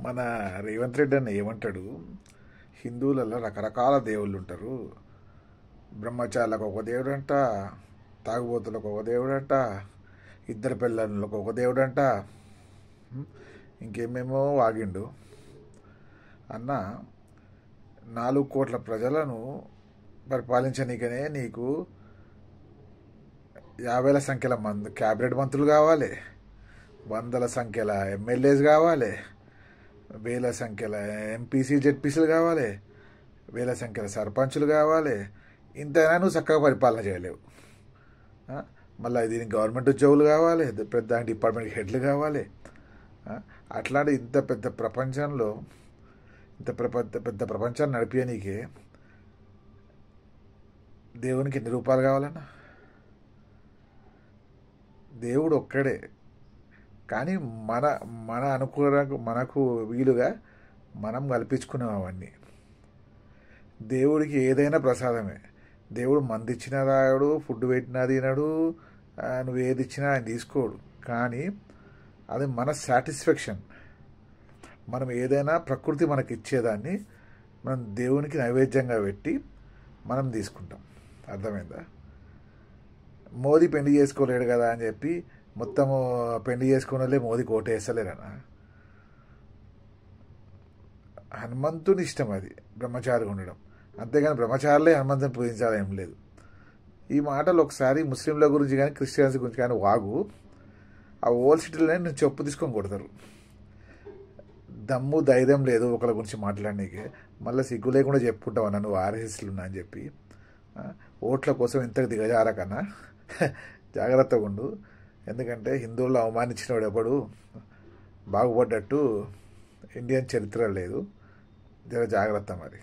మన రేవంత్ రెడ్డి అన్న ఏమంటాడు, హిందువులలో రకరకాల దేవుళ్ళు ఉంటారు. బ్రహ్మచారులకు ఒక దేవుడంట, తాగుబోతులకు ఒక దేవుడంట, ఇద్దరు పిల్లలకు ఒక దేవుడంట, ఇంకేమేమో వాగిండు. అన్న 4 కోట్ల ప్రజలను పరిపాలించనీకనే నీకు 50ల సంఖ్యల క్యాబినెట్ మంత్రులు కావాలి, 100ల సంఖ్యల ఎమ్మెల్యేస్ కావాలి, 1000ల సంఖ్యల ఎంపీసీ జెడ్పీసీలు కావాలి, 1000ల సంఖ్యల సర్పంచులు కావాలి. ఇంతైనా నువ్వు చక్కగా పరిపాలన చేయలేవు. మళ్ళీ దీనికి గవర్నమెంట్ ఉద్యోగులు కావాలి, పెద్ద డిపార్ట్మెంట్ హెడ్లు కావాలి. అట్లాంటి ఇంత పెద్ద ప్రపంచంలో పెద్ద ప్రపంచాన్ని నడిపేయనీకే దేవునికి ఎన్ని రూపాయలు కావాలన్నా? దేవుడు ఒక్కడే, కానీ మన మనకు వీలుగా మనం కల్పించుకున్నాం అవన్నీ. దేవుడికి ఏదైనా ప్రసాదమే. దేవుడు మంది ఇచ్చినా రాయడు, ఫుడ్ పెట్టినా తినడు, నువ్వు ఏది ఇచ్చినా ఆయన తీసుకోడు. కానీ అది మన సాటిస్ఫాక్షన్. మనం ఏదైనా ప్రకృతి మనకి ఇచ్చేదాన్ని మనం దేవునికి నైవేద్యంగా పెట్టి మనం తీసుకుంటాం. అర్థమైందా? మోదీ పెళ్లి చేసుకోలేడు కదా అని చెప్పి మొత్తము పెళ్లి చేసుకున్న వాళ్ళే మోదీకి ఓటు వేస్తలేరనా? హనుమంతుని ఇష్టం అది బ్రహ్మచారిగా ఉండడం, అంతేగాని బ్రహ్మచారులే హనుమంతుని పూజించాలి ఏం లేదు. ఈ మాటలు ఒకసారి ముస్లింల గురించి కానీ క్రిస్టియన్స్ గురించి కానీ వాగు, ఆ ఓల్డ్ సిటీలోనే నేను చెప్పు తీసుకొని కొడతారు. దమ్ము ధైర్యం లేదు ఒకళ్ళ గురించి మాట్లాడనీకే, మళ్ళీ సిగ్గు లేకుండా చెప్పుకుంటావు నన్ను ఆర్ఎస్ఎస్లు ఉన్నా అని చెప్పి. ఓట్ల కోసం ఇంతకు దిగజారకన్నా జాగ్రత్తగా ఉండు. ఎందుకంటే హిందువుల్లో అవమానించిన వాడు ఎప్పుడు బాగుపడ్డట్టు ఇండియన్ చరిత్ర లేదు. జర జాగ్రత్త మరి.